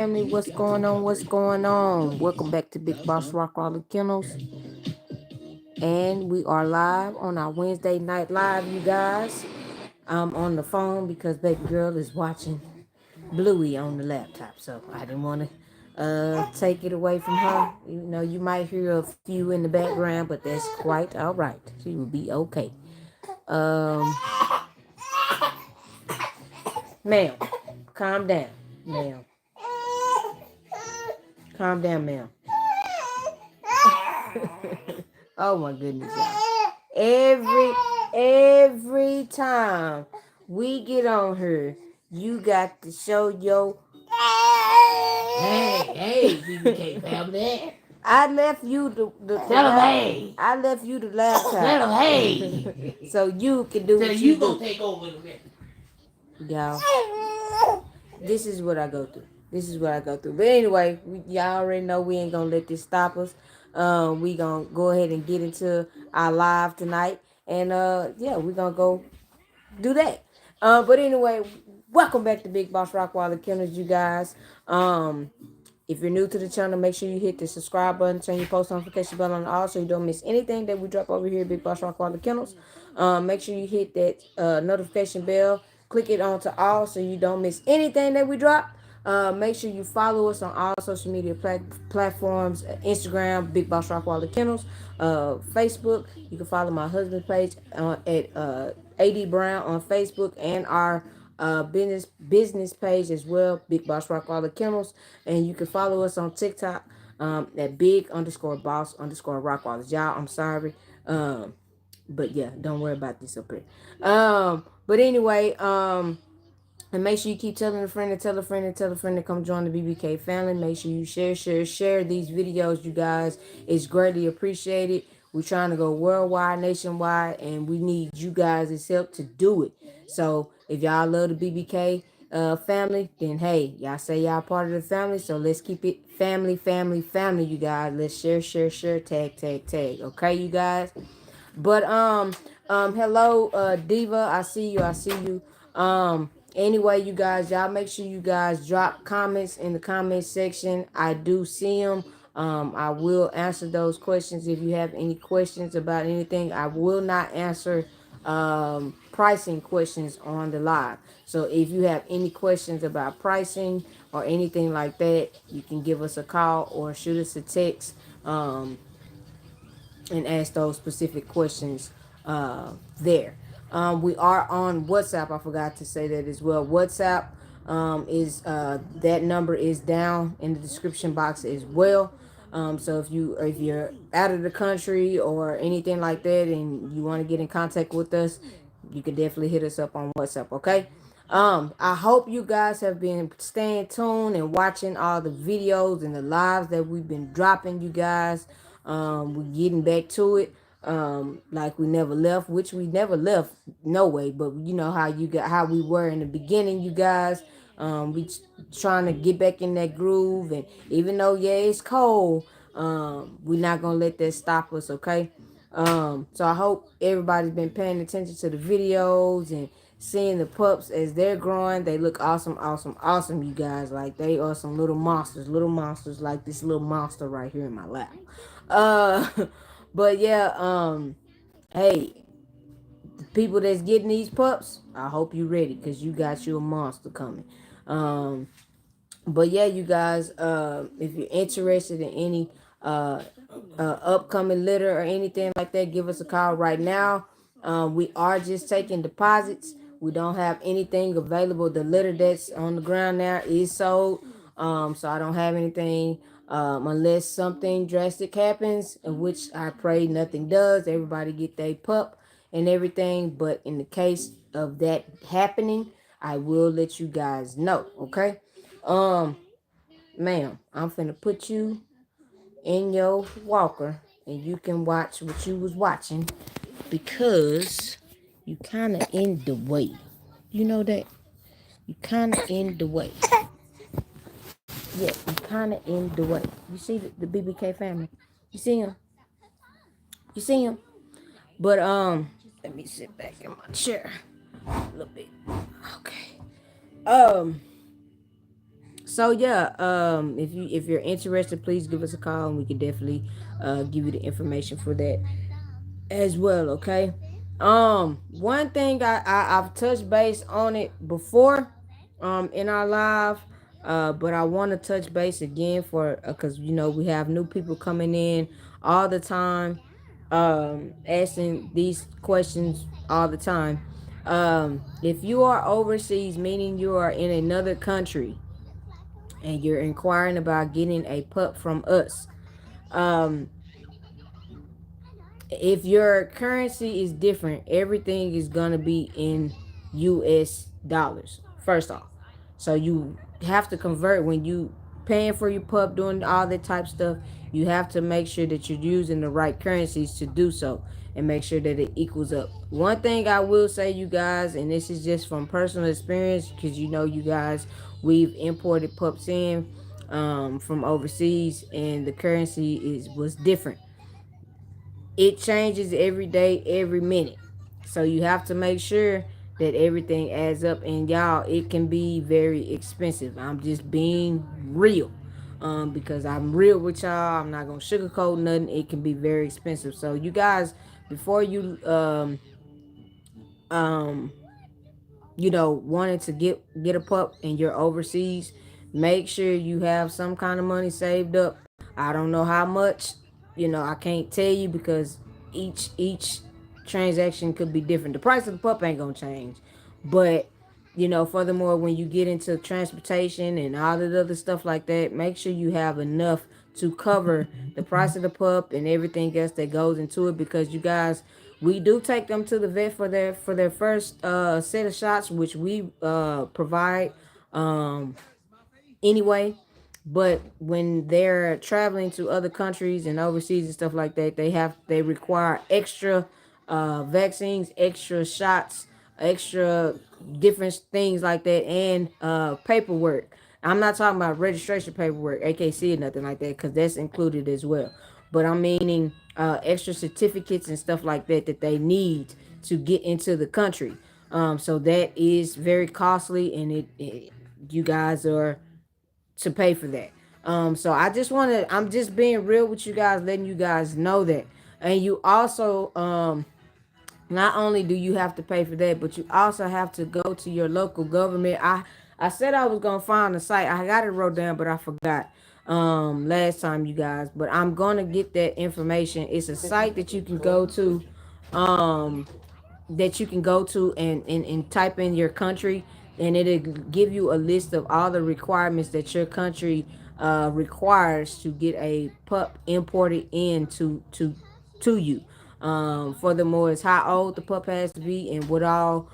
Family, what's going on? What's going on? Welcome back to Big Boss Rottweiler Kennels. And we are live on our Wednesday night live, you guys. I'm on the phone because baby girl is watching Bluey on the laptop. So I didn't want to take it away from her. You know, you might hear a few in the background, but that's quite all right. She will be okay. Um, Ma'am, calm down, ma'am. Calm down, ma'am. Oh my goodness, y'all. Every time we get on here, you got to show your Hey, BBK family. I left you the Tell him hey. I left you the laptop. Tell him hey. So you can do Tell what you do. gonna take over in a minute. Y'all, this is what I go through. But anyway, y'all already know we ain't gonna let this stop us. We gonna go ahead and get into our live tonight, and yeah, we gonna go do that. But anyway, welcome back to Big Boss Rottweiler Kennels, you guys. If you're new to the channel, make sure you hit the subscribe button, turn your post notification bell on all so you don't miss anything that we drop over here at Big Boss Rottweiler Kennels. Make sure you hit that notification bell, click it on to all so you don't miss anything that we drop. Make sure you follow us on all social media platforms, Instagram, Big Boss Rottweiler Kennels, Facebook. You can follow my husband's page at AD Brown on Facebook and our business page as well, Big Boss Rottweiler Kennels. And you can follow us on TikTok at Big_Boss_Rottweilers. Y'all, I'm sorry. But yeah, don't worry about this up here. But anyway, and make sure you keep telling a friend and tell a friend and tell a friend to come join the BBK family. Make sure you share these videos, you guys. It's greatly appreciated. We're trying to go worldwide, nationwide, and we need you guys' help to do it. So if y'all love the BBK family, then hey, y'all say y'all part of the family. So let's keep it family, you guys. Let's share, tag. Okay, you guys. But hello, Diva. I see you. Anyway, you guys, y'all make sure you guys drop comments in the comment section. I do see them. I will answer those questions. If you have any questions about anything, I will not answer pricing questions on the live. So if you have any questions about pricing or anything like that, you can give us a call or shoot us a text. And ask those specific questions there. We are on WhatsApp. I forgot to say that as well. WhatsApp is that number is down in the description box as well. So if you're out of the country or anything like that and you want to get in contact with us, you can definitely hit us up on WhatsApp. Okay. I hope you guys have been staying tuned and watching all the videos and the lives that we've been dropping, you guys. We're getting back to it. Like we never left, which we never left, no way. But you know how we were in the beginning, you guys. We trying to get back in that groove, and even though it's cold, we're not gonna let that stop us, okay? So I hope everybody's been paying attention to the videos and seeing the pups as they're growing. They look awesome, you guys. Like they are some little monsters like this little monster right here in my lap. Uh, but yeah, hey, the people that's getting these pups, I hope you ready because you got you a monster coming. Um, but yeah, you guys, if you're interested in any upcoming litter or anything like that, give us a call right now. We are just taking deposits. We don't have anything available. The litter that's on the ground now is sold. So I don't have anything unless something drastic happens, in which I pray nothing does. Everybody get their pup and everything. But in the case of that happening, I will let you guys know. Okay. Um, Ma'am, I'm finna put you in your walker and you can watch what you was watching because you kind of in the way. You know that? You kind of in the way. Yeah, you kind of in the way. You see the BBK family? You see him? You see him? But let me sit back in my chair a little bit. Okay. Um So yeah, if you're interested, please give us a call and we can definitely give you the information for that as well. Okay. One thing I've touched base on it before, in our live, but I want to touch base again for because we have new people coming in all the time, asking these questions all the time. If you are overseas, meaning you are in another country and you're inquiring about getting a pup from us, um, if your currency is different, everything is gonna be in US dollars. First off. So you have to convert when you paying for your pup, doing all that type stuff, you have to make sure that you're using the right currencies to do so and make sure that it equals up. One thing I will say, you guys, and this is just from personal experience, because you guys, we've imported pups in from overseas and the currency was different. It changes every day, every minute. So you have to make sure that everything adds up. And y'all, it can be very expensive. I'm just being real. Because I'm real with y'all. I'm not gonna sugarcoat nothing. It can be very expensive. So you guys, before you um wanting to get a pup and you're overseas, make sure you have some kind of money saved up. I don't know how much, I can't tell you because each transaction could be different. The price of the pup ain't gonna change, but furthermore, when you get into transportation and all the other stuff like that, make sure you have enough to cover the price of the pup and everything else that goes into it, because you guys, we do take them to the vet for their first set of shots, which we provide um, anyway. But when they're traveling to other countries and overseas and stuff like that, they require extra vaccines, extra shots, extra different things like that, and paperwork. I'm not talking about registration paperwork, AKC, or nothing like that, because that's included as well. But I'm meaning extra certificates and stuff like that that they need to get into the country. So that is very costly, and it you guys are to pay for that. So I'm just being real with you guys, letting you guys know that. And you also, not only do you have to pay for that, but you also have to go to your local government. I said I was gonna find the site. I got it wrote down, but I forgot last time, you guys. But I'm gonna get that information. It's a site that you can go to. Um, and type in your country, and it'll give you a list of all the requirements that your country requires to get a pup imported to you. Furthermore, it's how old the pup has to be and what all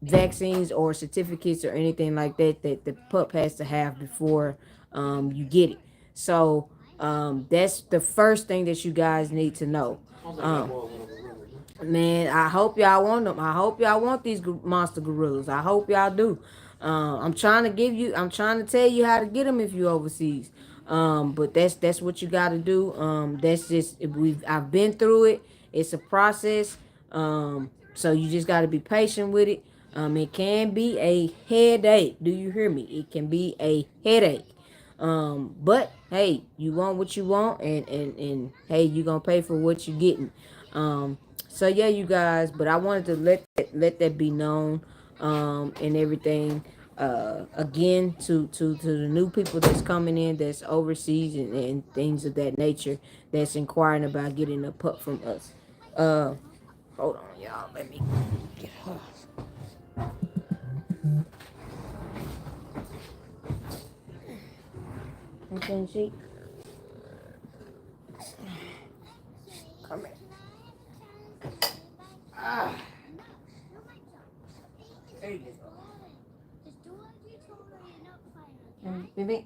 vaccines or certificates or anything like that that the pup has to have before you get it. So that's the first thing that you guys need to know. um, Man, I hope y'all want them. I hope y'all want these monster gorillas. I hope y'all do. I'm trying to tell you how to get them if you overseas. But that's what you got to do. That's just I've been through it. It's a process. So you just got to be patient with it. It can be a headache. Do you hear me? It can be a headache. But hey, you want what you want, and hey, you gonna pay for what you're getting. So yeah, you guys, but I wanted to let that be known, and everything. Again, to the new people that's coming in, that's overseas, and things of that nature, that's inquiring about getting a pup from us. Uh, Hold on, y'all. Let me get her. Okay, she come here. Ah, there you go. Baby.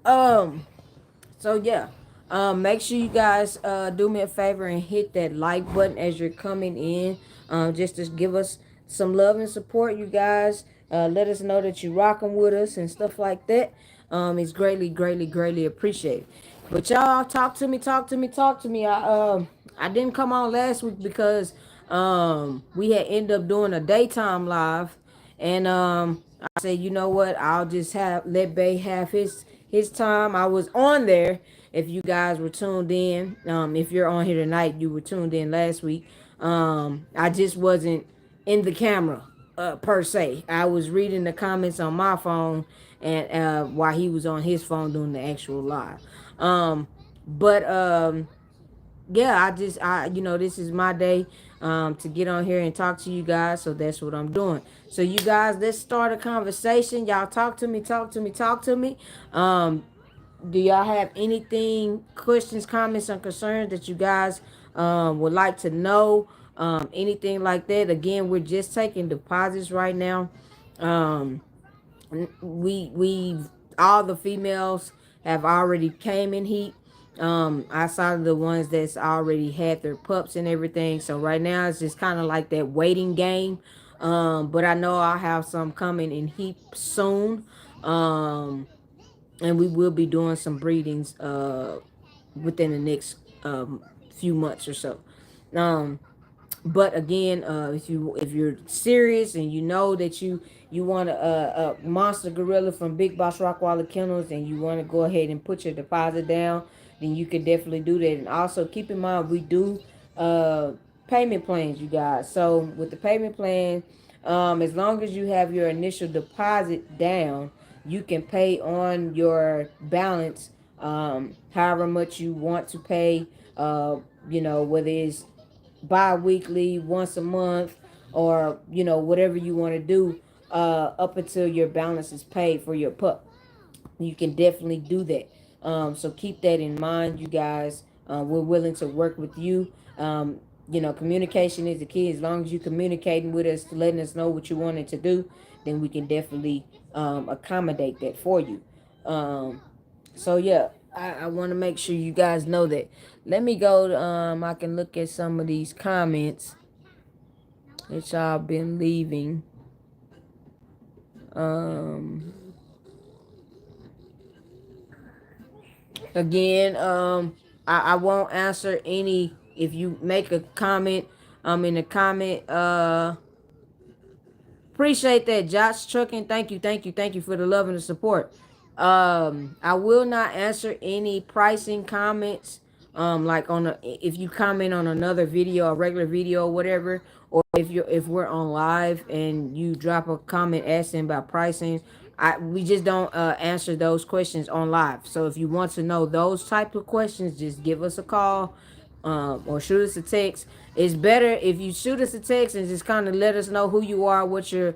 Um. So yeah. Make sure you guys do me a favor and hit that like button as you're coming in. Just to give us some love and support, you guys. Let us know that you're rocking with us and stuff like that. It's greatly, greatly, greatly appreciated. But y'all, talk to me, talk to me, talk to me. I didn't come on last week because We had ended up doing a daytime live, and I said, you know what, I'll just have let Bay have his time. I was on there. If you guys were tuned in, if you're on here tonight, you were tuned in last week. I just wasn't in the camera per se. I was reading the comments on my phone, and while he was on his phone doing the actual live. But yeah, this is my day to get on here and talk to you guys, so that's what I'm doing. So you guys, let's start a conversation. Y'all talk to me, talk to me, talk to me. Do y'all have anything, questions, comments, or concerns that you guys would like to know? Anything like that? Again, we're just taking deposits right now. um we all the females have already came in heat, outside of the ones that's already had their pups and everything. So right now it's just kind of like that waiting game. But I know I'll have some coming in heat soon. And we will be doing some breedings within the next few months or so. um but again, if you're serious and you know that you want a monster gorilla from Big Boss Rottweiler Kennels, and you want to go ahead and put your deposit down, then you can definitely do that. And also keep in mind, we do uh payment plans, you guys. So with the payment plan, as long as you have your initial deposit down, you can pay on your balance, however much you want to pay. Whether it's bi-weekly, once a month, or whatever you want to do, up until your balance is paid for your pup. You can definitely do that. So keep that in mind, you guys. We're willing to work with you. Communication is the key. As long as you communicating with us, letting us know what you wanted to do, then we can definitely accommodate that for you. So yeah, I want to make sure you guys know that. Let me go to, I can look at some of these comments that y'all been leaving. Um Again, I won't answer any if you make a comment in the comment. Appreciate that, Josh Trucking. Thank you, thank you, thank you for the love and the support. I will not answer any pricing comments. Like if you comment on another video, a regular video, or whatever, or if we're on live and you drop a comment asking about pricing, we just don't answer those questions on live. So if you want to know those type of questions, just give us a call, or shoot us a text. It's better if you shoot us a text and just kind of let us know who you are, what you're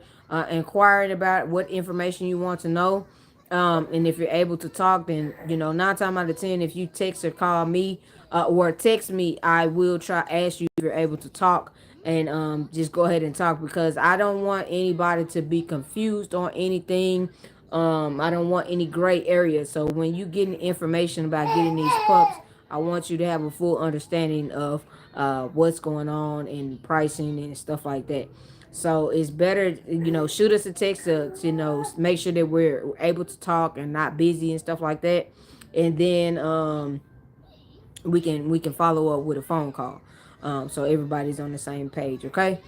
inquiring about, what information you want to know. And if you're able to talk, then 9 times out of 10, if you text or call me, or text me, I will try ask you if you're able to talk, and just go ahead and talk, because I don't want anybody to be confused on anything. I don't want any gray areas. So when you getting information about getting these pups, I want you to have a full understanding of what's going on and pricing and stuff like that. So it's better, shoot us a text to make sure that we're able to talk and not busy and stuff like that. And then we can follow up with a phone call. So everybody's on the same page, okay?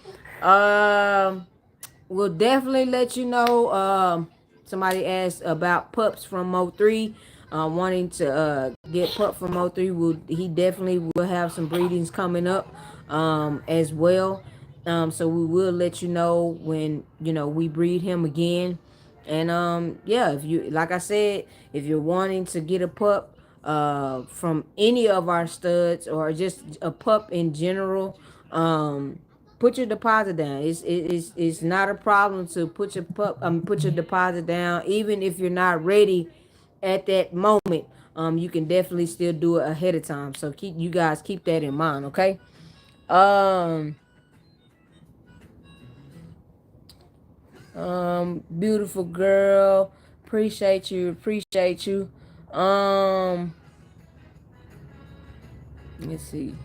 We'll definitely let you know. Somebody asked about pups from Mo3, wanting to get pup from Mo3. He definitely will have some breedings coming up as well. So we will let you know when we breed him again. And yeah, if you, like I said, if you're wanting to get a pup from any of our studs, or just a pup in general, put your deposit down. It's not a problem to put your deposit down, even if you're not ready at that moment. You can definitely still do it ahead of time. So keep that in mind, okay? Um Beautiful girl. Appreciate you. Appreciate you. Let's see.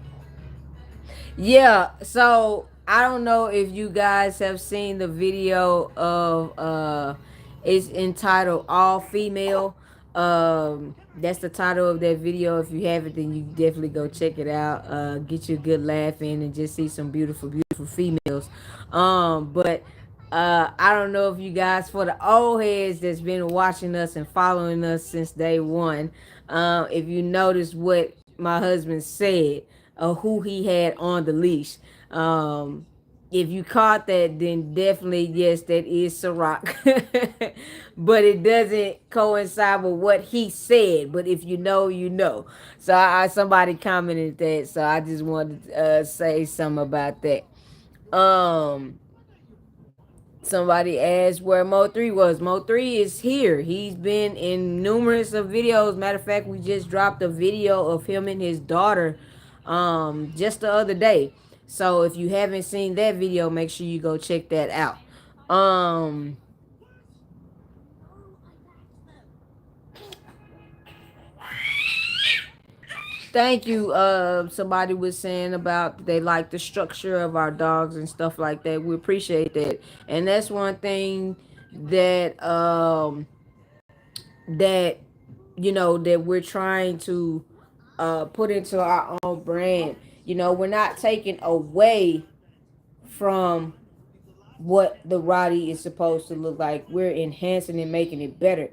Yeah, so I don't know if you guys have seen the video of it's entitled All Female. That's the title of that video. If you haven't, then you definitely go check it out. Get you a good laugh in and just see some beautiful, beautiful females. But I don't know if you guys, for the old heads that's been watching us and following us since day one, if you notice what my husband said, who he had on the leash. If you caught that, then definitely yes, that is Ciroc. But it doesn't coincide with what he said. But if you know, you know. So somebody commented that, so I just wanted to say something about that. Um, Somebody asked where Mo 3 was. Mo 3 is here. He's been in numerous of videos. Matter of fact, we just dropped a video of him and his daughter just the other day. So if you haven't seen that video, make sure you go check that out. Um Thank you. Somebody was saying about they like the structure of our dogs and stuff like that. We appreciate that. And that's one thing that that that we're trying to put into our own brand. We're not taking away from what the Roddy is supposed to look like. We're enhancing and making it better.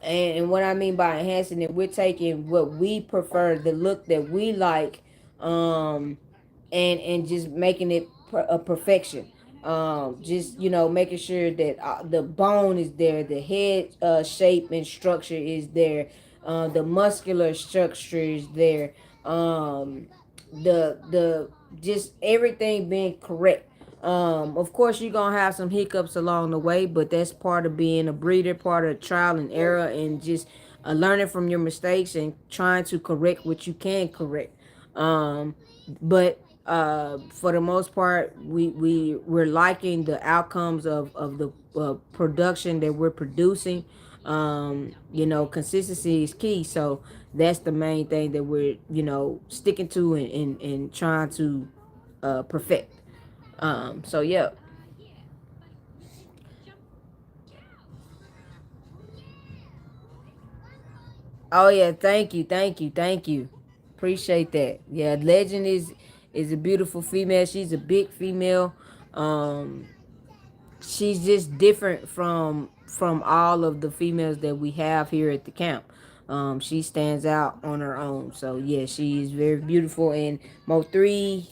And what I mean by enhancing it, we're taking what we prefer, the look that we like, um, and just making it a perfection. Just making sure that the bone is there, the head shape and structure is there, the muscular structure is there, the just everything being correct. Of course, you're gonna have some hiccups along the way, but that's part of being a breeder, part of trial and error, and just learning from your mistakes and trying to correct what you can correct. But for the most part, we're liking the outcomes of the production that we're producing. Consistency is key, so that's the main thing that we're sticking to and trying to perfect. So yeah. Oh yeah, thank you. Appreciate that. Yeah, Legend is a beautiful female. She's a big female. Um, she's just different from all of the females that we have here at the camp. She stands out on her own. So yeah, she is very beautiful. And Mo 3,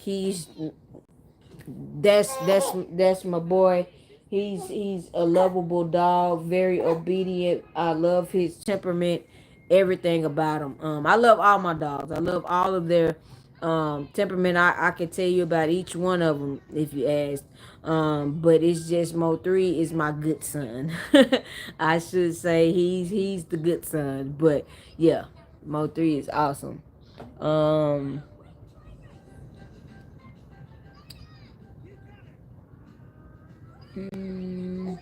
that's my boy. He's a lovable dog, very obedient. I love his temperament, everything about him. I love all my dogs. I love all of their temperament. I can tell you about each one of them if you asked. But it's just Mo 3 is my good son. I should say he's the good son. But yeah, Mo 3 is awesome. Um hmm.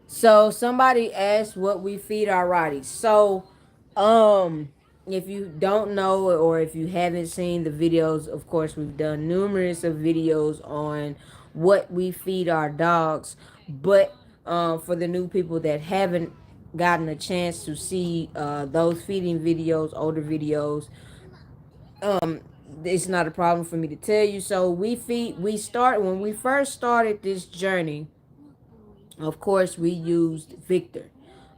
So somebody asked what we feed our Rotties. So, um, if you don't know or if you haven't seen the videos, of course we've done numerous of videos on what we feed our dogs. But for the new people that haven't gotten a chance to see those feeding videos, older videos, um, it's not a problem for me to tell you. So we start when we first started this journey. Of course, we used Victor.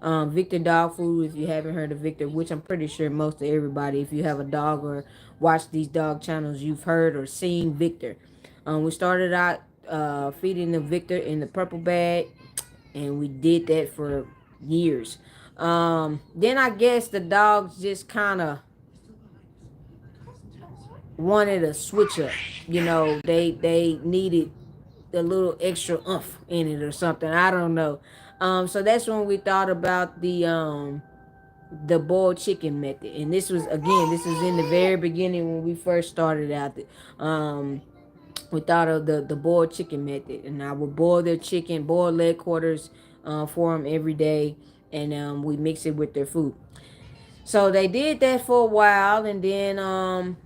Victor dog food, if you haven't heard of Victor, which I'm pretty sure most of everybody, if you have a dog or watch these dog channels, you've heard or seen Victor. We started out feeding the Victor in the purple bag, and we did that for years. Then I guess the dogs just kind of wanted a switch up. They needed a little extra oomph in it or something. I don't know. So that's when we thought about the boiled chicken method. And this was in the very beginning when we first started out. We thought of the boiled chicken method, and I would boil their chicken, boil leg quarters for them every day, and we mix it with their food. So they did that for a while, and then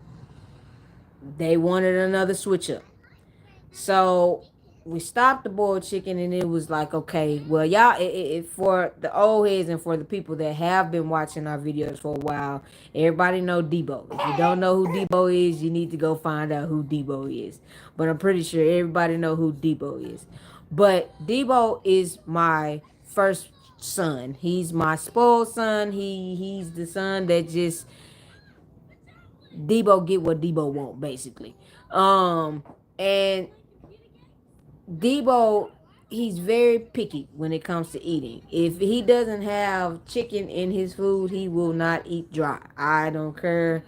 they wanted another switch up. So we stopped the boiled chicken, and it was like, okay, well, y'all, for the old heads and for the people that have been watching our videos for a while, everybody know Debo. If you don't know who Debo is, you need to go find out who Debo is. But I'm pretty sure everybody know who Debo is. But Debo is my first son. He's my spoiled son. He's the son that just Debo get what Debo want, basically. And Debo, he's very picky when it comes to eating. If he doesn't have chicken in his food, he will not eat dry. I don't care.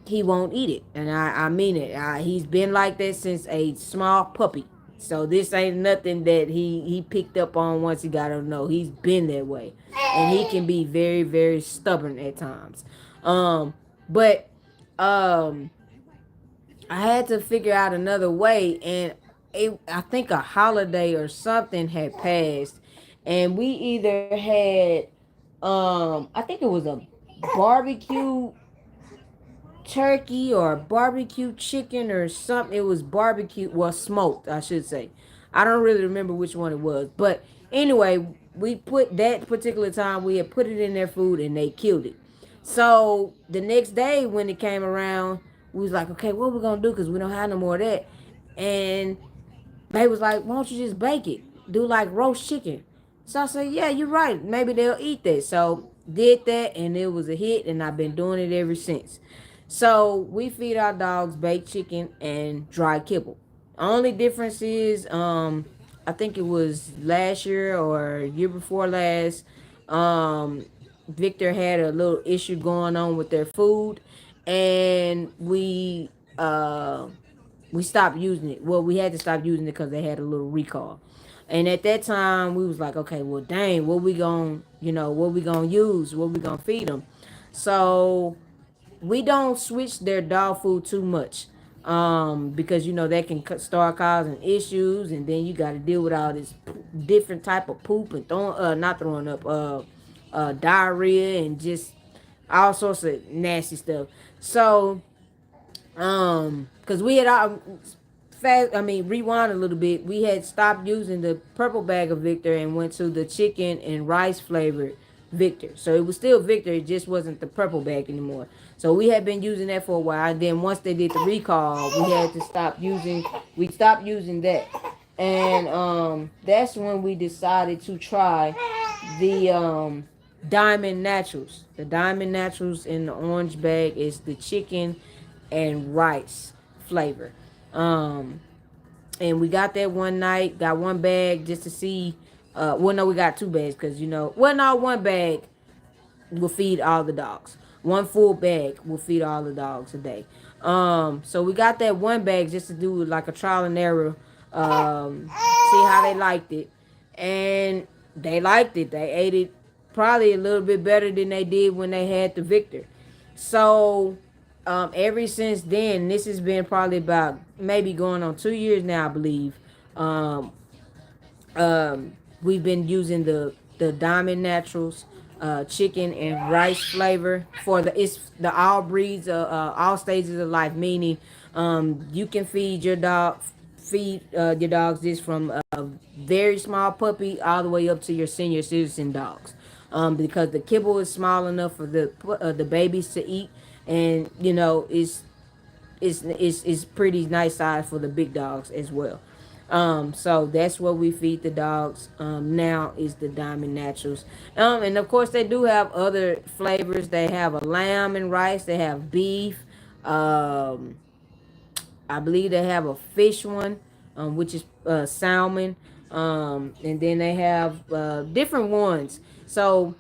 He won't eat it. And I mean it. He's been like that since a small puppy. So this ain't nothing that he picked up on once he got to know. He's been that way. And he can be very, very stubborn at times. But I had to figure out another way, and I think a holiday or something had passed, and we either had I think it was a barbecue turkey or barbecue chicken or something. It was barbecue, well, smoked, I should say. I don't really remember which one it was, but anyway, we put that particular time we had put it in their food and they killed it. So the next day when it came around, we was like, okay, what we gonna do? Because we don't have no more of that. And they was like, why don't you just bake it? Do like roast chicken. So I said, yeah, you're right. Maybe they'll eat that. So did that, and it was a hit, and I've been doing it ever since. So we feed our dogs baked chicken and dry kibble. Only difference is, I think it was last year or year before last. Um, Victor had a little issue going on with their food, and we stopped using it. Well, we had to stop using it because they had a little recall. And at that time, we was like, okay, well, dang, what we gonna use? What we gonna feed them? So we don't switch their dog food too much, because that can start causing issues, and then you got to deal with all this different type of poop and not throwing up, diarrhea and just all sorts of nasty stuff. So because we had rewind a little bit. We had stopped using the purple bag of Victor and went to the chicken and rice flavored Victor. So it was still Victor, it just wasn't the purple bag anymore. So we had been using that for a while. And then once they did the recall, we had to stop using. We stopped using that, and that's when we decided to try the Diamond Naturals. The Diamond Naturals in the orange bag is the chicken and rice flavor. Um, and we got that one night, got one bag just to see. Well, no, we got two bags because well, no, one bag will feed all the dogs. One full bag will feed all the dogs a day. So we got that one bag just to do like a trial and error, see how they liked it, and they liked it. They ate it probably a little bit better than they did when they had the Victor. So ever since then, this has been probably about maybe going on 2 years now, I believe. Um, we've been using the Diamond Naturals chicken and rice flavor for the all breeds, all stages of life. Meaning, you can feed your dogs this from a very small puppy all the way up to your senior citizen dogs. Because the kibble is small enough for the babies to eat, and it's pretty nice size for the big dogs as well. So that's what we feed the dogs now is the Diamond Naturals. And of course they do have other flavors. They have a lamb and rice. They have beef. Um, I believe they have a fish one, which is salmon. And then they have different ones. So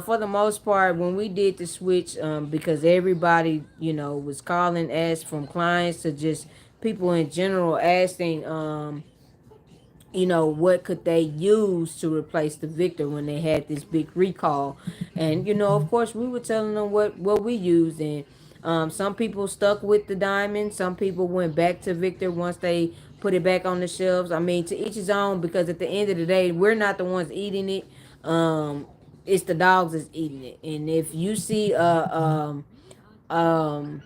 for the most part, when we did the switch, because everybody, was calling us from clients to just people in general asking, what could they use to replace the Victor when they had this big recall. And of course we were telling them what we used. And some people stuck with the Diamond, some people went back to Victor once they put it back on the shelves. I mean, to each his own, because at the end of the day, we're not the ones eating it. It's the dogs that's eating it. And um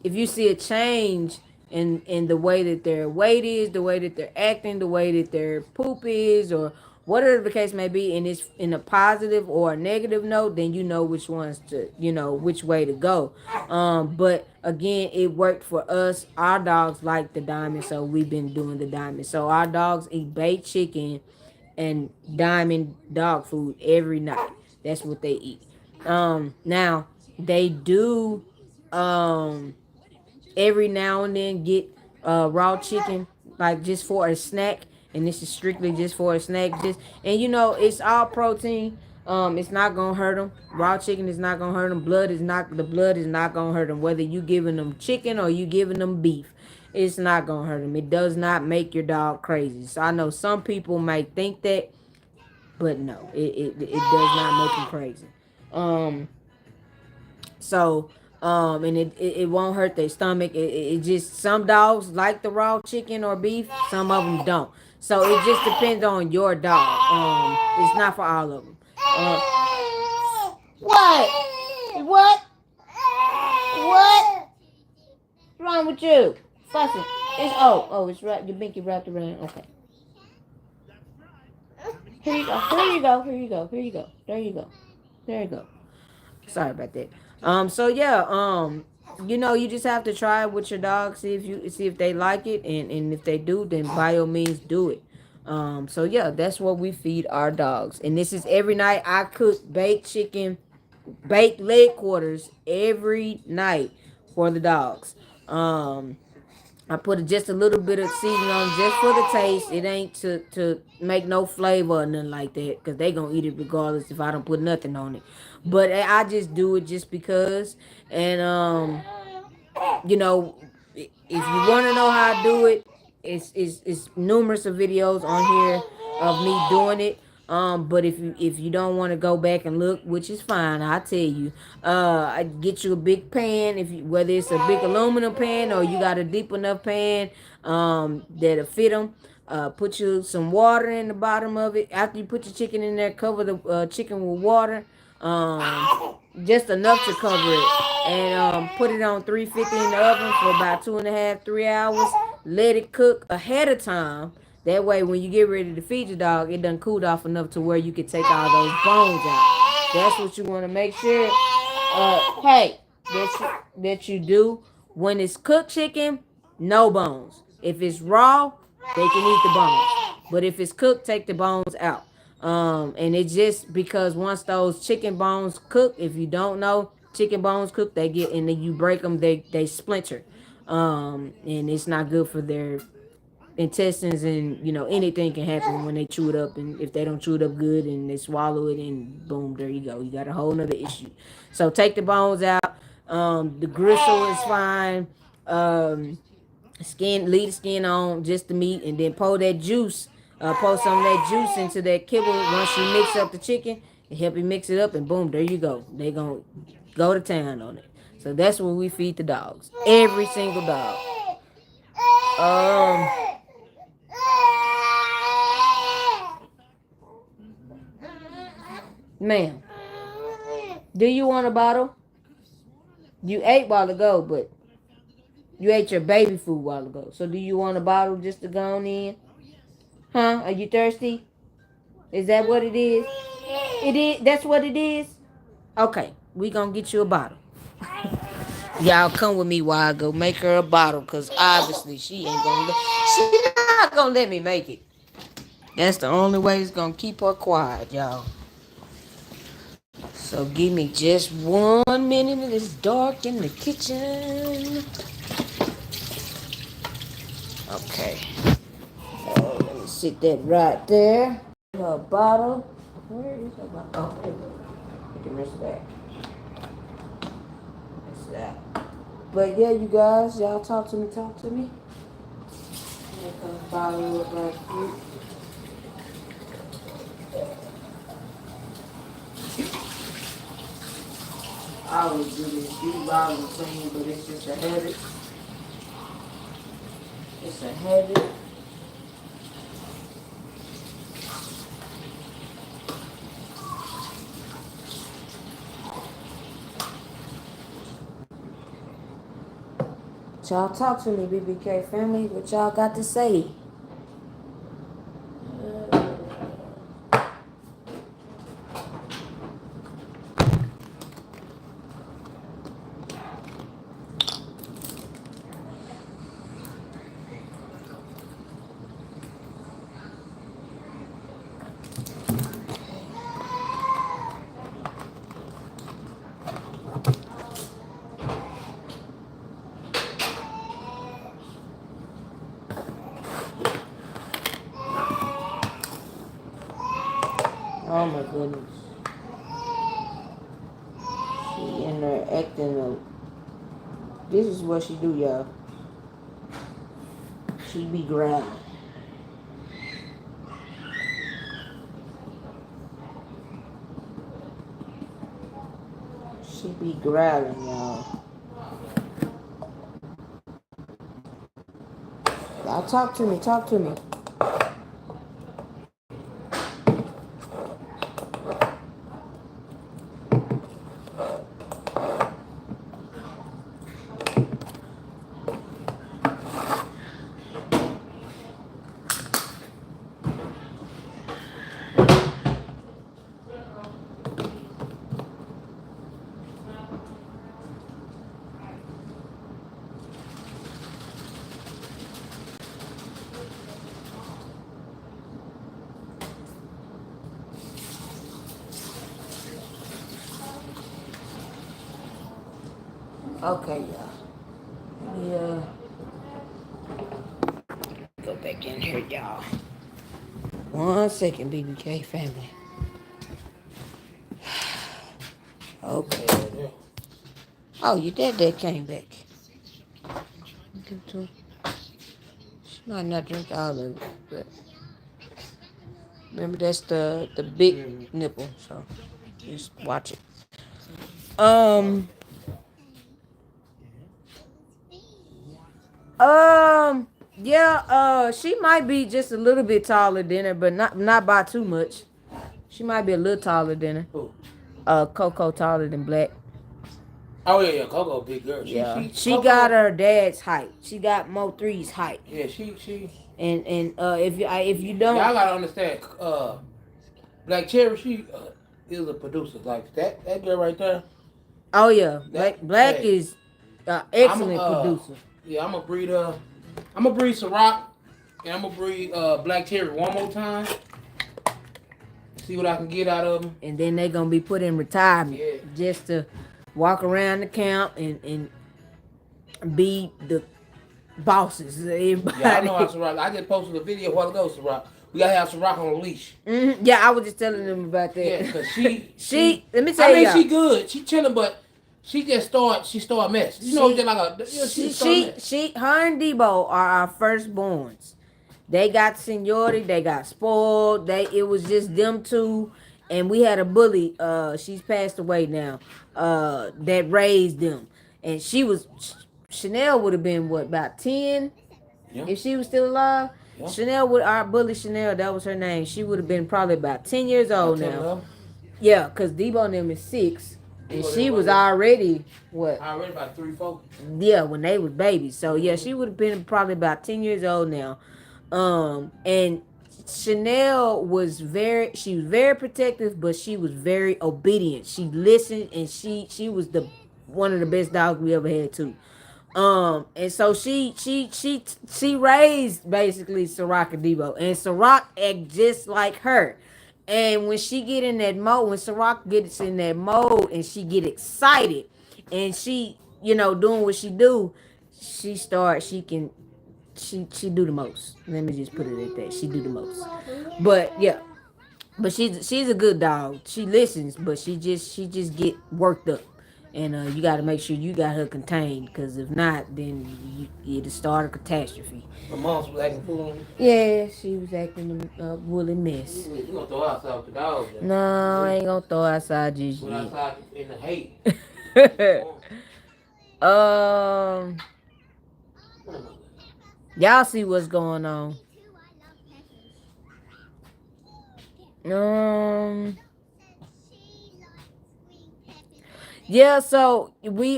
if you see a change in the way that their weight is, the way that they're acting, the way that their poop is, or whatever the case may be, and it's in a positive or a negative note, then you know which ones to, which way to go. But again, it worked for us. Our dogs like the diamond, so we've been doing the diamond. So our dogs eat baked chicken and diamond dog food every night. That's what they eat. Now they do um every now and then get raw chicken, like just for a snack, and this is strictly just for a snack. Just, and it's all protein. It's not gonna hurt them. Raw chicken is not gonna hurt them. The blood is not gonna hurt them. Whether you giving them chicken or you giving them beef, it's not gonna hurt them. It does not make your dog crazy. So I know some people might think that, but no, it does not make them crazy. Um, so, and it won't hurt their stomach. It just, some dogs like the raw chicken or beef, some of them don't. So it just depends on your dog. It's not for all of them. What? What? What? What's wrong with you? Fussing. It's right. Your binky wrapped around. Okay. Here you go. Here you go. Here you go. Here you go. There you go. There you go. Sorry about that. So yeah, you just have to try it with your dog, see if they like it, and if they do, then by all means do it. So yeah, that's what we feed our dogs. And this is every night. I cook baked chicken, baked leg quarters every night for the dogs. I put just a little bit of seasoning on just for the taste. It ain't to make no flavor or nothing like that, because they gonna eat it regardless if I don't put nothing on it. But I just do it just because. And you know, if you want to know how I do it, it's numerous of videos on here of me doing it. But if you don't want to go back and look, which is fine, I tell you, I get you a big pan. Whether it's a big aluminum pan or you got a deep enough pan, that'll fit them. Put you some water in the bottom of it. After you put your chicken in there, cover the chicken with water. Just enough to cover it, and put it on 350 in the oven for about 2.5, 3 hours. Let it cook ahead of time. That way, when you get ready to feed your dog, it done cooled off enough to where you can take all those bones out. That's what you want to make sure. That you do. When it's cooked chicken, no bones. If it's raw, they can eat the bones. But if it's cooked, take the bones out. And it's just because once those chicken bones cook, if you don't know, chicken bones cook, they get, and then you break them, they splinter. And it's not good for their intestines, and anything can happen when they chew it up, and if they don't chew it up good and they swallow it, and boom, there you go, you got a whole nother issue. So take the bones out. The gristle is fine. Leave the skin on, just the meat, and then pour that juice. Pour some of that juice into that kibble. Once you mix up the chicken, it help you mix it up, and boom, there you go. They gonna go to town on it. So that's what we feed the dogs. Every single dog. Ma'am, do you want a bottle? You ate while ago, but you ate your baby food while ago. So do you want a bottle just to go on in? Huh? Are you thirsty? Is that what it is? It is. That's what it is? Okay. We gonna get you a bottle. Y'all come with me while I go make her a bottle, because obviously she not gonna let me make it. That's the only way it's gonna keep her quiet, y'all. So give me just 1 minute. It is dark in the kitchen. Okay. Let me sit that right there. Her bottle. Where is her bottle? Oh, there you go. You can rinse that. Rinse that. But yeah, you guys, y'all talk to me. Make her bottle look like fruit. I always do this. These bottles are clean, but it's just a habit. It's a habit. Y'all talk to me, BBK family. What y'all got to say? Oh my goodness. She in there acting up. This is what she do, y'all. She be growling. She be growling, y'all. Y'all talk to me, talk to me. Okay, y'all. Yeah. Go back in here, y'all. 1 second, BBK family. Okay. Oh, your dad came back. Give it to her. She might not drink all of it, but remember that's the big nipple, so just watch it. Um, yeah, she might be just a little bit taller than her, but not by too much. She might be a little taller than her. Who? Coco taller than Black. Oh yeah, Coco, big girl. Yeah, she Coco, got her dad's height. She got Mo3's height. Yeah, she. And if you don't, Y'all gotta understand. Black Cherry, she is a producer. Like that girl right there. oh yeah, Black hey, is excellent producer. Yeah, I'm gonna breed Ciroc, and I'm gonna breed Black Cherry one more time. See what I can get out of them. And then they gonna be put in retirement, Yeah. just to walk around the camp and be the bosses of everybody. Yeah, I know how Ciroc. I just posted a video a while ago, Ciroc. We gotta have Ciroc on a leash. Mm-hmm. Yeah, I was just telling them about that. Yeah, cause she let me tell you, she good. She chilling, but she start mess. You know, just like her and Debo are our firstborns. They got seniority. They got spoiled. It was just them two, and we had a bully. She's passed away now. That raised them, and Chanel would have been what, about 10, if she was still alive. Yeah. Chanel would our bully Chanel. That was her name. She would have been probably about 10 years old now. Yeah, cause Debo and them is 6. And she was already what? Already about 3, 4. Yeah, when they was babies. So yeah, she would have been probably about 10 years old now. And Chanel was very protective, but she was very obedient. She listened, and she was one of the best dogs we ever had too. And so she raised basically Ciroc and Debo, and Ciroc act just like her. And when she get in that mode, when Ciroc gets in that mode and she get excited and she, doing what she do, she do the most. Let me just put it at that. She do the most. But yeah. But she's a good dog. She listens, but she just get worked up. And you got to make sure you got her contained, because if not, then it'll start a catastrophe. My mom was acting fool. Yeah, she was acting a woolly mess. You gonna throw outside with the dog? Then. No, I ain't gonna throw outside just yet. Outside in the hate. Y'all see what's going on. Yeah, so we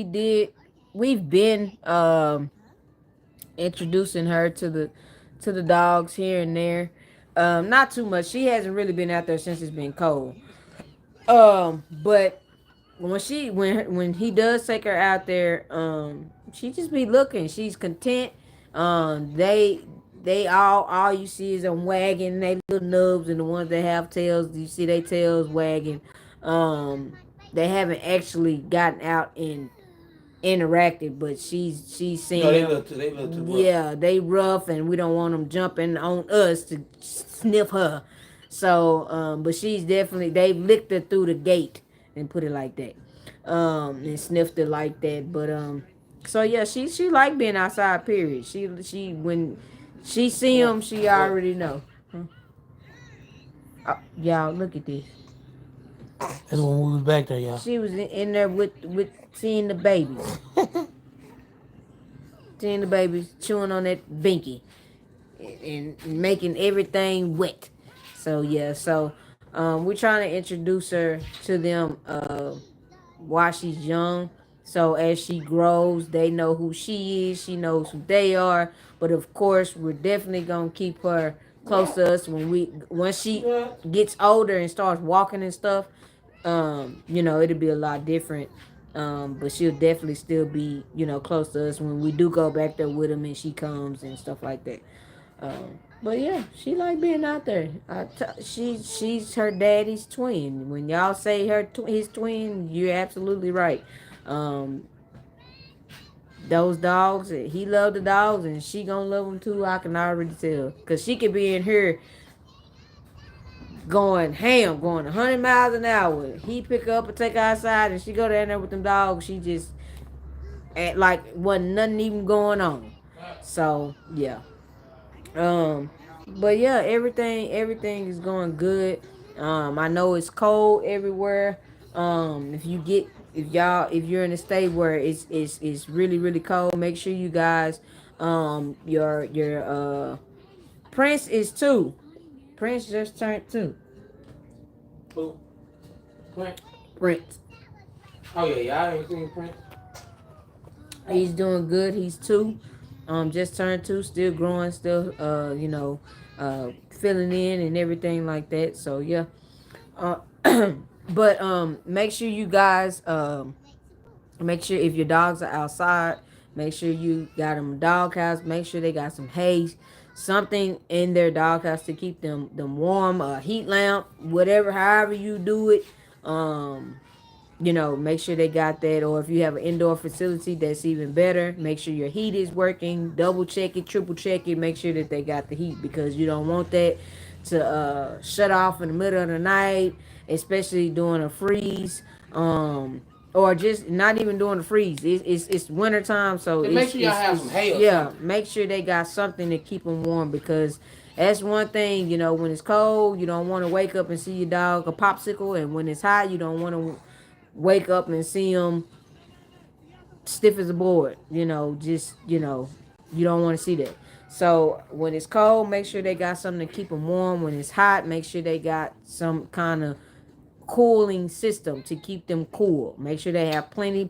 did we've been introducing her to the dogs here and there. Not too much. She hasn't really been out there since it's been cold. But when he does take her out there, she just be looking. She's content. They all you see is them wagging they little nubs, and the ones that have tails, you see they tails wagging. They haven't actually gotten out and interacted, but she's No, seeing them. they look too rough. Yeah, they rough, and we don't want them jumping on us to sniff her. So, but she's definitely they've licked her through the gate and put it like that, and sniffed it like that. But so yeah, she like being outside. Period. She when she see them, she already know. Huh? Y'all look at this. That's when we was back there, y'all. She was in there with seeing the babies. Seeing the babies chewing on that binky and making everything wet. So yeah, so we're trying to introduce her to them while she's young. So as she grows, they know who she is. She knows who they are. But of course, we're definitely gonna keep her close to us once she gets older and starts walking and stuff. It'll be a lot different. But she'll definitely still be, close to us when we do go back there with him and she comes and stuff like that. But yeah, she like being out there. She's her daddy's twin. When y'all say his twin, you're absolutely right. Um, those dogs, he love the dogs, and she gonna love them too. I can already tell, cause she could be in here going ham, going 100 miles an hour. He pick her up and take her outside, and she go down there with them dogs. She just act like wasn't nothing even going on. So yeah. But yeah, everything is going good. I know it's cold everywhere. If you're in a state where it's really really cold, make sure you guys your Prince is 2. Prince just turned 2. Who? Prince. Prince. Oh yeah, y'all ain't seen Prince. He's doing good. He's 2. Just turned 2, still growing, still filling in and everything like that. So yeah. Uh but make sure you guys make sure if your dogs are outside, make sure you got them a doghouse. Make sure they got some hay, something in their doghouse to keep them warm. A heat lamp, whatever, however you do it. Make sure they got that. Or if you have an indoor facility, that's even better. Make sure your heat is working. Double check it, triple check it. Make sure that they got the heat, because you don't want that to shut off in the middle of the night, especially during a freeze. Or just not even during the freeze. It's winter time, so Make sure y'all have some hay. Yeah, make sure they got something to keep them warm, because that's one thing. When it's cold, you don't want to wake up and see your dog a popsicle, and when it's hot, you don't want to wake up and see them stiff as a board. You don't want to see that. So when it's cold, make sure they got something to keep them warm. When it's hot, make sure they got some kind of cooling system to keep them cool. Make sure they have plenty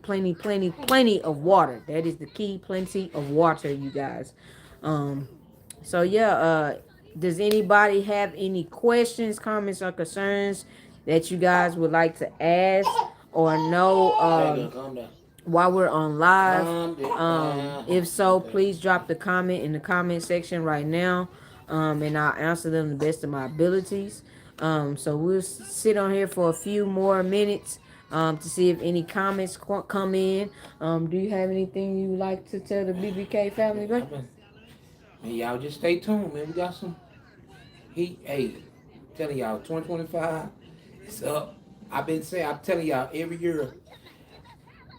of water. That is the key. Plenty of water, you guys. So yeah, does anybody have any questions, comments, or concerns that you guys would like to ask or know while we're on live? If so, please drop the comment in the comment section right now, and I'll answer them the best of my abilities. So we'll sit on here for a few more minutes to see if any comments come in. Do you have anything you would like to tell the BBK family? And y'all just stay tuned, man. We got some heat. Hey, telling y'all, 2025 is up. I'm telling y'all every year.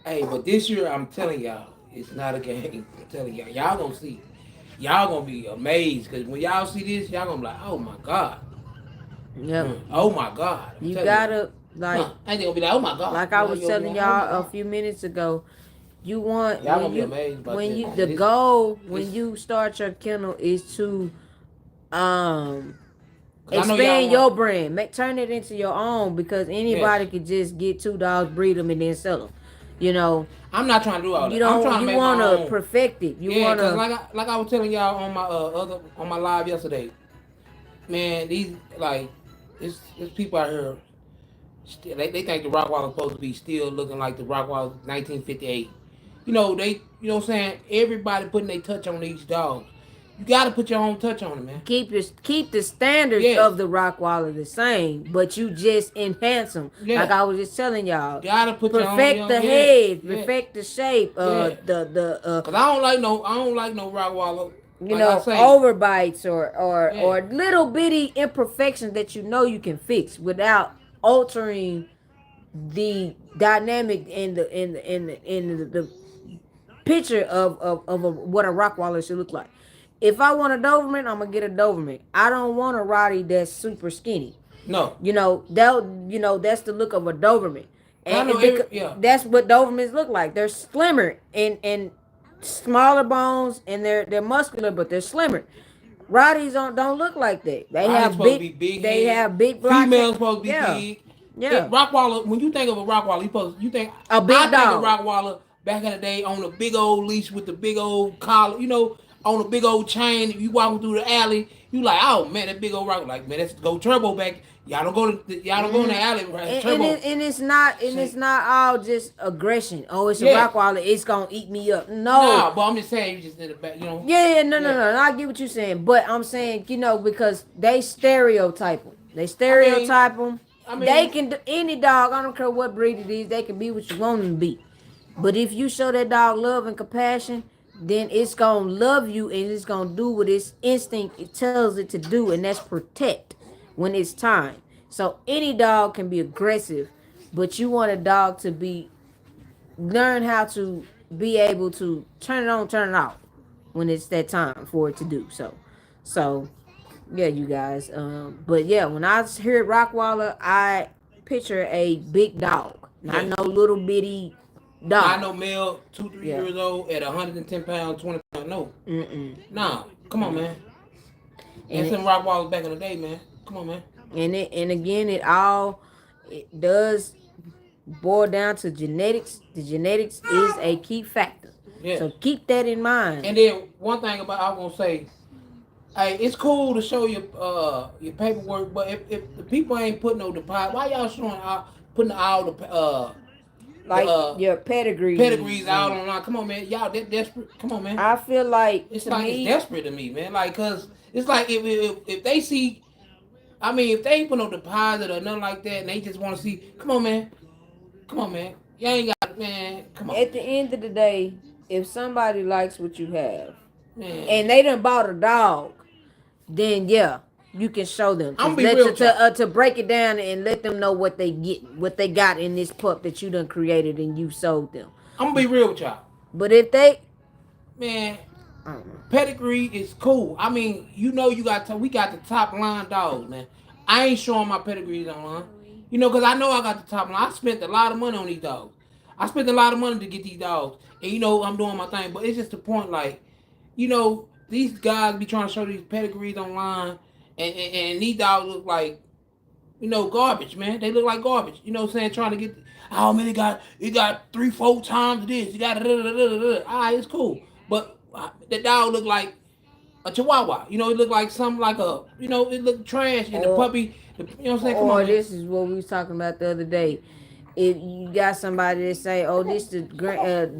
Hey, but this year I'm telling y'all, it's not a game. I'm telling y'all gonna see. Y'all gonna be amazed, because when y'all see this, y'all gonna be like, oh my God. Yeah. Oh my God. You gotta like. I ain't gonna be like, oh my God. Like I was telling y'all a few minutes ago, you want y'all gonna be amazed about when this. the goal when you start your kennel is to expand your brand, turn it into your own, because anybody could just get 2 dogs, breed them, and then sell them. You know, I'm not trying to do all you that. I'm don't. trying to You make my want to own. perfect it. You Yeah, want cause to like I was telling y'all on my on my live yesterday, man, these like it's people out here. Still, they think the Rottweiler supposed to be still looking like the Rottweiler 1958. You know what I'm saying? Everybody putting their touch on these dogs. You got to put your own touch on them, man. keep the standards Yes. of the Rottweiler the same, but you just enhance them. Like Yeah. I was just telling y'all, Gotta put your own. perfect the Yeah. head, Yeah. perfect the shape, Yeah. the Cause I don't like no Rottweiler. you Like I know, say. overbites Yeah. or little bitty imperfections that you know you can fix without altering the dynamic in the picture of what a Rottweiler should look like. If I want a Doberman, I'm gonna get a Doberman. I don't want a Rottie that's super skinny. No. That's the look of a Doberman, I know because yeah. that's what Dobermans look like. They're slimmer and smaller bones, and they're muscular, but they're slimmer. Rotties don't look like that. They Riley's have supposed to be big. big They head. have big block. Female's supposed to be Yeah, big. yeah. Rottweiler. When you think of a Rottweiler, you think A I big think of dog. Rottweiler back in the day on a big old leash with the big old collar. On a big old chain. If you walking through the alley, you like, oh man, that big old Rottweiler. Like man, let's go turbo back. Y'all don't go in the alley. Right? Turbo. It's not all just aggression. Oh, it's a Yeah. Rottweiler. It's gonna eat me up. Nah, No. but I'm just saying, you just in the back. Yeah, no, no, Yeah. no, no. I get what you're saying, but I'm saying, because they stereotype them. They I mean, stereotype them. I They mean, can any dog. I don't care what breed it is. They can be what you want them to be. But if you show that dog love and compassion, then it's gonna love you and it's gonna do what its instinct it tells it to do, and that's protect when it's time. So any dog can be aggressive, but you want a dog to be learn how to be able to turn it on, turn it off when it's that time for it to do so. So yeah, you guys. But yeah, when I hear Rockwaller, I picture a big dog, not yeah. no little bitty Not dog. no male, 2, 3 Yeah. years old at 110 pounds, 20 pounds. No. Mm-mm. Nah. Come on, man. And And some it, Rottweilers back in the day, man. Come on, man. and again, it does boil down to genetics. The genetics is a key factor. Yeah. So keep that in mind. And then one thing about I was gonna say, hey, it's cool to show your paperwork, but if the people ain't putting no deposit, why y'all putting all Like your pedigrees. pedigrees out online? Come on, man. Y'all that desperate. Come on, man. I feel like It's to like me, it's desperate to me, man. Like, cause it's like if they see, I mean, if they ain't put no deposit or nothing like that, and they just want to see, come on, man. Come on, man. You ain't got, man. Come on, at the end of the day, if somebody likes what you have man. and they done bought a dog, then yeah, you can show them. I'm To, gonna be real, to break it down and let them know what they get, what they got in this pup that you done created and you sold them. I'm gonna be real with y'all, But if they, man. I don't know. Pedigree is cool. I mean, we got the top line dogs, man. I ain't showing my pedigrees online. Cause I know I got the top line. I spent a lot of money on these dogs. I spent a lot of money to get these dogs, and I'm doing my thing. But it's just the point, like, these guys be trying to show these pedigrees online, and these dogs look like, garbage, man. They look like garbage. You know what I'm saying? Trying to get, oh man, it got 3, 4 times this. You got all right, it's cool, but the dog look like a chihuahua. It looked like something like it looked trash. And the Or puppy, you know what I'm saying? Come or on, man. this is what we was talking about the other day. If you got somebody that say, "Oh, this the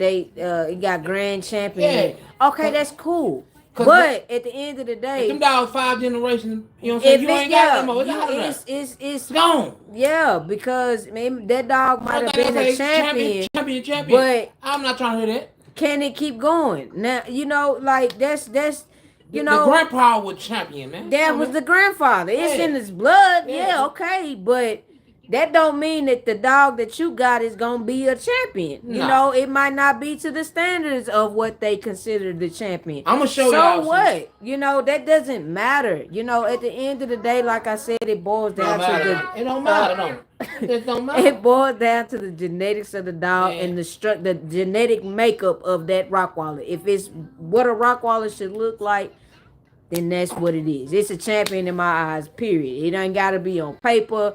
it got grand champion," Yeah. okay, that's cool. 'Cause But at the end of the If day, them dogs 5 generations, you know what I'm saying? if You it ain't got yeah, them more. It's out of there. it's It's gone. yeah, because maybe that dog might One have thing been I a say, champion. but I'm not trying to hear that. can it keep going? Now like that's The grandpa was champion, man. that was the grandfather. It's Yeah. in his blood. Yeah. Yeah, okay, but that don't mean that the dog that you got is gonna be a champion. Nah. It might not be to the standards of what they consider the champion. I'm gonna show so y'all. what? That doesn't matter. At the end of the day, like I said, it boils down to the. It don't matter, don't. It don't matter. It boils down to the genetics of the dog Yeah. and the genetic makeup of that Rottweiler. If it's what a Rottweiler should look like, then that's what it is. It's a champion in my eyes, period. It ain't got to be on paper.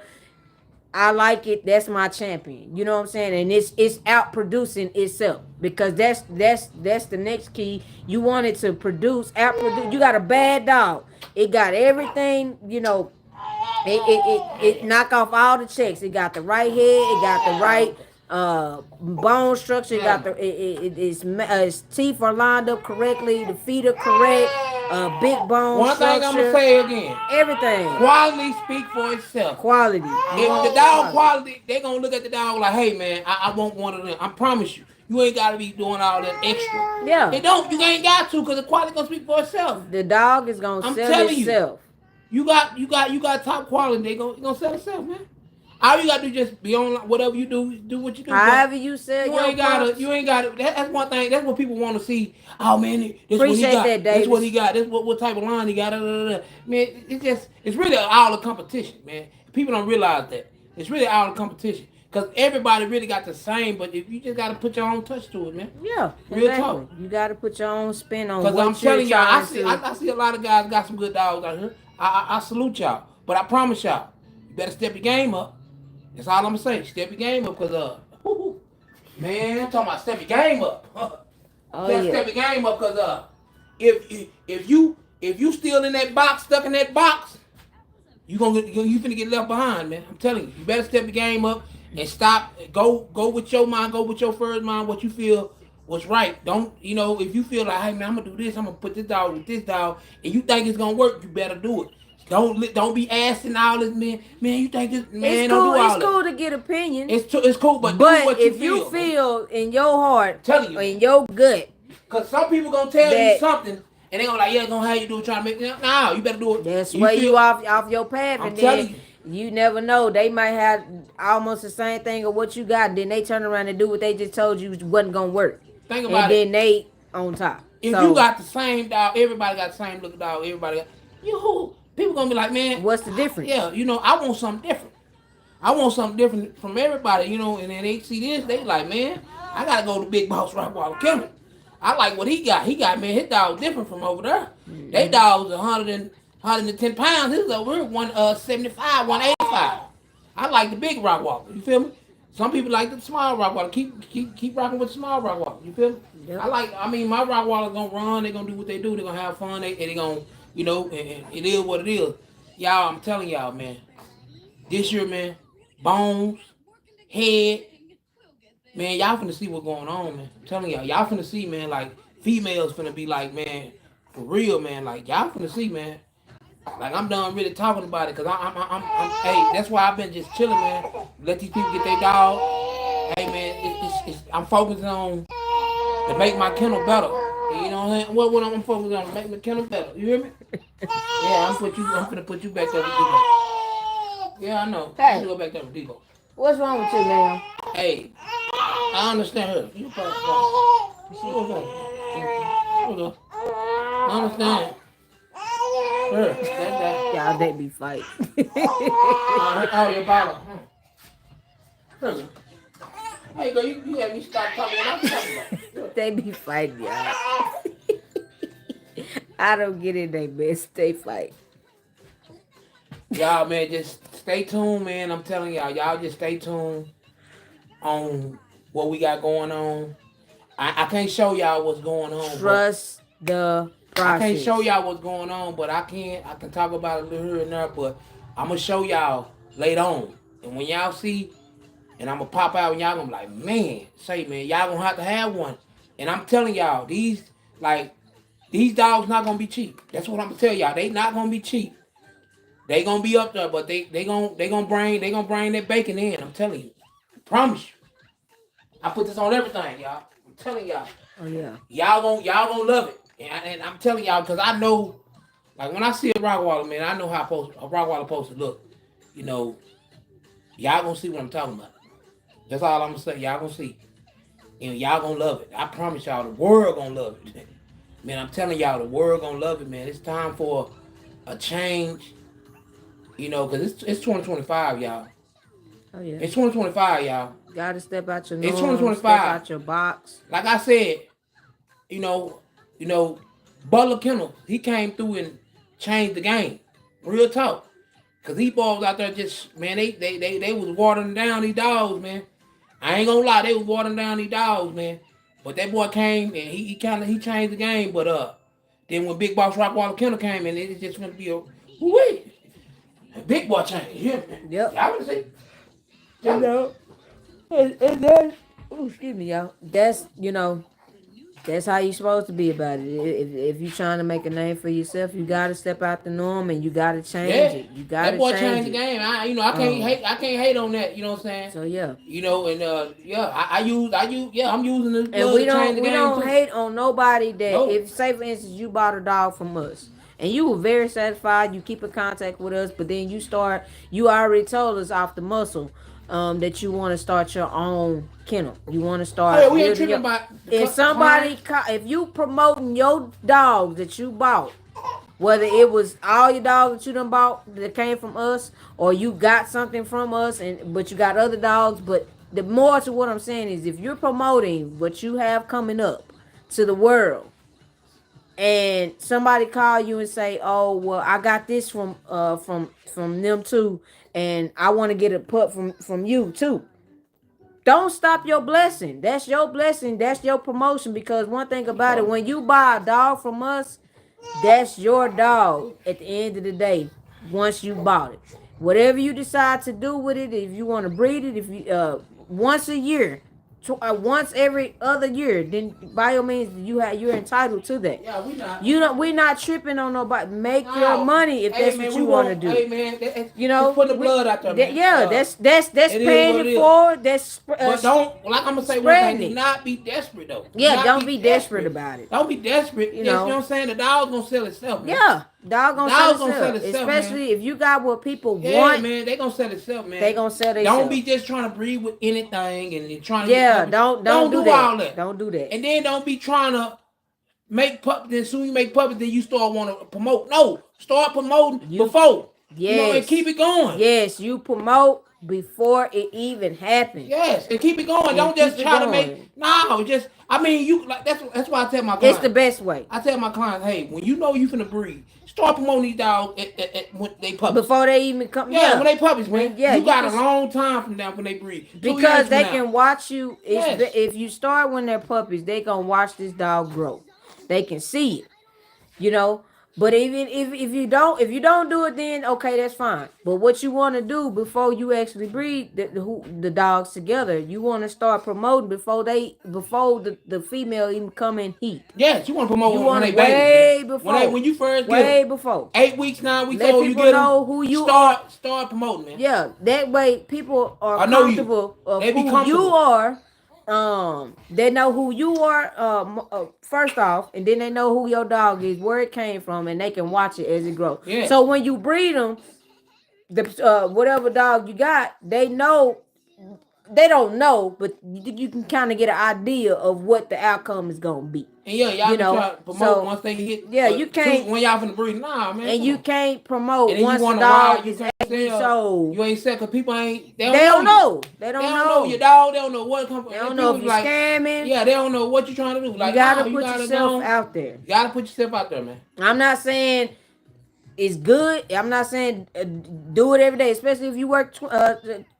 I like it. That's my champion. You know what I'm saying? And it's out producing itself because that's the next key. You want it to produce, out produce. You got a bad dog. It got everything. You know, it knock off all the checks. It got the right head. It got the right bone structure. It got the its teeth are lined up correctly. The feet are correct. Big bone One thing I'm gonna structure. say again. Everything. Quality speak for itself. Quality. If the dog quality, they gonna look at the dog like, hey man, I want one of them. I promise you. You ain't gotta be doing all that extra. Yeah. It don't. You ain't got to, because the quality gonna speak for itself. The dog is gonna I'm sell telling itself. You got top quality. They gonna sell itself, man. All you gotta do is just be on whatever you do what you do. However you sell You your ain't gotta. pups. You ain't gotta. That's one thing. That's what people want to see. Oh man, this what he Appreciate got. that, This what he Davis. got. This what type of line he got. Man, it's really all a competition, man. People don't realize that it's really all a competition. Cause everybody really got the same, but if you just gotta put your own touch to it, man. Yeah, Real exactly. talk. You gotta put your own spin on Cause what I'm telling y'all, trying to. I see a lot of guys got some good dogs out here. I salute y'all, but I promise y'all, you better step your game up. That's all I'm gonna say. Step your game up, cause man, I'm talking about step your game up. Oh Step yeah. your game up, cause if you still in that box, stuck in that box, you finna get left behind, man. I'm telling you, you better step your game up and stop. Go with your mind, go with your first mind, what you feel was right. Don't if you feel like, hey man, I'm gonna do this, I'm gonna put this dog with this dog, and you think it's gonna work, you better do it. Don't be asking all this, man. Man, you think this, man? It's Don't cool. do all It's that. cool to get opinions. It's cool, but do But what if you you feel in your heart, telling you, or in your gut, because some people gonna tell you that- something, and they gonna like, yeah, gonna have you do it, trying to make it. No, you better do it. that's where you off your path, I'm and telling then you. you never know. They might have almost the same thing of what you got, and then they turn around and do what they just told you wasn't gonna work. Think And about it. then they on top. If So, you got the same dog, everybody got the same looking dog. Everybody got people gonna be like, man, what's the difference? yeah, I want something different. I want something different from everybody, and then they see this, they like, man, I gotta go to Big Boss Rottweiler Kennels. I like what he got. He got, man, his dog different from over there. Mm-hmm. They dogs 110 pounds. His over here 175, 185. I like the big Rottweiler. You feel me? Some people like the small Rottweiler. Keep rocking with the small Rottweiler. You feel me? Yep. My Rottweiler gonna run. They gonna do what they do. They gonna have fun. They gonna, and it is what it is. Y'all, I'm telling y'all, man. This year, man, bones, head, man, y'all finna see what's going on, man. I'm telling y'all finna see, man, like, females finna be like, man, for real, man, like, y'all finna see, man. Like, I'm done really talking about it, because hey, that's why I've been just chilling, man. Let these people get their dog. Hey, man, I'm focusing on to make my kennel better. You know what I'm saying? What I'm focusing on to make my kennel better. You hear me? Yeah, I'm finna put you back there with Debo. Yeah, I know. Hey. You go back there with Debo. What's wrong with you, man? Hey, I understand her. You probably I understand. Her. That. Y'all, they be fighting. Oh, your bottle. Her. Hey, girl, you had me stop talking when I'm talking about. They be fighting, y'all. I don't get in they mess. They fight. Y'all, man, just stay tuned, man. I'm telling y'all just stay tuned on what we got going on. I can't show y'all what's going on. Trust the process. I can't show y'all what's going on, but I can talk about it a little here and there, but I'm going to show y'all later on. And when y'all see, and I'm going to pop out and y'all going to be like, man, y'all going to have one. And I'm telling y'all, these dogs not going to be cheap. That's what I'm going to tell y'all. They not going to be cheap. They going to be up there, but they going to bring that bacon in. I'm telling you. I promise you. I put this on everything, y'all. I'm telling y'all. Oh yeah. Y'all gonna love it. And I'm telling y'all, because I know, like, when I see a Rottweiler, man, I know how a Rottweiler supposed to look. Y'all gonna see what I'm talking about. That's all I'm gonna say. Y'all gonna see. And y'all gonna love it. I promise y'all, the world gonna love it. Man, I'm telling y'all, the world gonna love it, man. It's time for a change. Because it's 2025, y'all. Oh yeah. It's 2025, y'all. Gotta step out your norm. It's 2025. Step out your box. Like I said, Butler Kennels, he came through and changed the game. Real talk. Cause these boys out there just, man, they was watering down these dogs, man. I ain't gonna lie, they was watering down these dogs, man. But that boy came and he changed the game. But then when Big Boss Rottweiler Kennel came in, it just gonna be a wait. Big boy changed. Yeah, man. Yep. I would say. You know, and then, oh, excuse me, y'all. That's, that's how you supposed to be about it. If you're trying to make a name for yourself, you gotta step out the norm and you gotta change it. You gotta that boy change changed it. the game. I can't hate on that. You know what I'm saying? So yeah. I'm using this. And we don't too. hate on nobody that if, say for instance, you bought a dog from us and you were very satisfied, you keep in contact with us, but then you already told us off the muscle that you want to start your own kennel. You want to start. Oh, yeah, we ain't tripping about. If you promoting your dog that you bought, whether it was all your dogs that you done bought that came from us, or you got something from us, but you got other dogs. But the more to what I'm saying is, if you're promoting what you have coming up to the world, and somebody call you and say, "Oh, well, I got this from them too, and I want to get a pup from you too." Don't stop your blessing. That's your blessing. That's your promotion. Because one thing about it, when you buy a dog from us, that's your dog at the end of the day. Once you bought it, whatever you decide to do with it, if you want to breed it, if you once a year, once every other year, then by all means you're entitled to that. Yeah, we not. We're not tripping on nobody. Make your money if that's what you want to do. Hey man, just put the blood out there. Man. That's paying it forward. That's but don't, like I'm gonna say one thing. Do not be desperate though. Yeah, don't be desperate about it. Don't be desperate. You know what I'm saying? The dog's gonna sell itself. Man. Yeah. Dog gonna sell itself. Especially if you got what people want. Man, they gonna sell itself, man. They gonna sell themselves. Don't be just trying to breed with anything and trying to don't do that. All that. Don't do that. And then don't be trying to make puppies. Then soon you make puppies, then you start want to promote. No, start promoting before. Yes. And keep it going. Yes, you promote before it even happens. Yes, and keep it going. And don't just try to make. No, just. I mean, you like that's why I tell my clients. It's the best way. I tell my clients, hey, when you know you finna breed, start promoting these dogs when they puppies. Before they even come. Yeah, when they puppies, man. Yeah, you got a long time from now when they breed. Because they can watch you. If you start when they're puppies, they gonna watch this dog grow. They can see it. But even if you don't do it, then okay, that's fine. But what you want to do before you actually breed the dogs together, you want to start promoting before the female even come in heat. Yes, you want to promote when they way baby. Before when you first get way before 8 weeks, 9 weeks old, you get know them, who you start promoting, man. Yeah, that way people are comfortable of who you are. They know who you are first off, and then they know who your dog is, where it came from, and they can watch it as it grows. Yeah. So when you breed them, the whatever dog you got, they know. They don't know, but you can kind of get an idea of what the outcome is gonna be. And y'all try to promote once they get. Yeah, you can't when y'all finna breed. Nah, man. And you can't promote and once the dog is actually sold. You ain't sell because people ain't. They don't know. They don't know your dog. They don't know what company. They don't know if you're scamming. Yeah, they don't know what you're trying to do. Like you gotta put yourself out there. You gotta put yourself out there, man. I'm not saying it's good. I'm not saying do it every day, especially if you work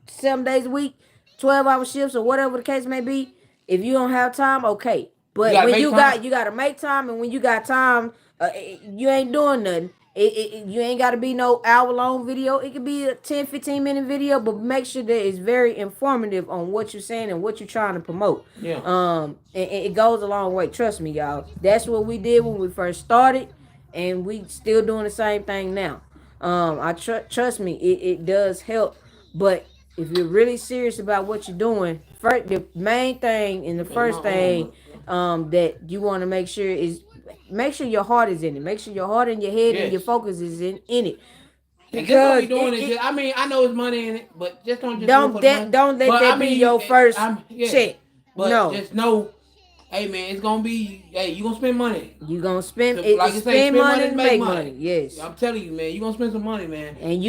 7 days a week. 12-hour shifts or whatever the case may be. If you don't have time, okay. But when you gotta make time, and when you got time, you ain't doing nothing. You ain't gotta be no hour-long video. It could be a 10-15-minute video, but make sure that it's very informative on what you're saying and what you're trying to promote. Yeah. And it goes a long way. Trust me, y'all. That's what we did when we first started, and we still doing the same thing now. Trust me, it does help, but if you're really serious about what you're doing, the main thing and the first thing that you want to make sure is make sure your heart is in it. Make sure your heart and your head and your focus is in it. Because what we doing I mean, I know it's money in it, but just don't let that be your first check. But no, just know, hey man, it's gonna be. Hey, you gonna spend money. You gonna spend spend money to make money. Yes, I'm telling you, man, you gonna spend some money, man. And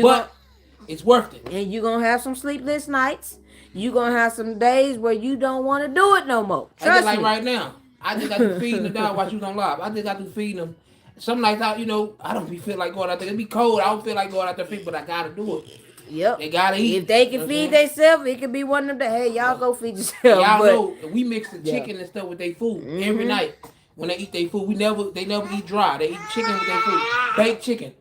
it's worth it. And you're going to have some sleepless nights. You're going to have some days where you don't want to do it no more. Trust me. Like right now. I just got to feeding the dog while she was on live. I just got to feeding them. some nights out, I don't feel like going out there. It be cold. I don't feel like going out there, but I gotta do it. Yep. They gotta If eat. they You can know what I'm feed saying? themselves, it could be one of them. Hey, y'all go feed And yourself. y'all But know we mix the yeah. chicken and stuff with their food every Mm-hmm. night. When they eat their food, they never eat dry. They eat chicken with their food, baked chicken.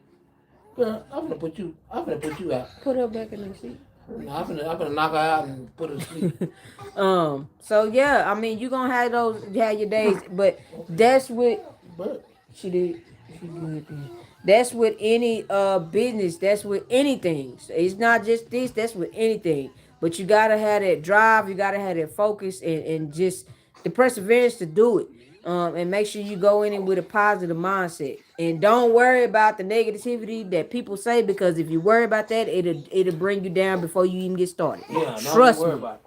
Girl, I'm gonna put you out. Put her back in the seat. No, I'm gonna knock her out and put her to sleep. So yeah, I mean, you gonna have your days, but that's what But she did. She good then. That's with any business. That's with anything. It's not just this. That's with anything. But you gotta have that drive. You gotta have that focus and just the perseverance to do it. And make sure you go in it with a positive mindset. And don't worry about the negativity that people say, because if you worry about that, it'll bring you down before you even get started. yeah, don't even Trust worry me. about it.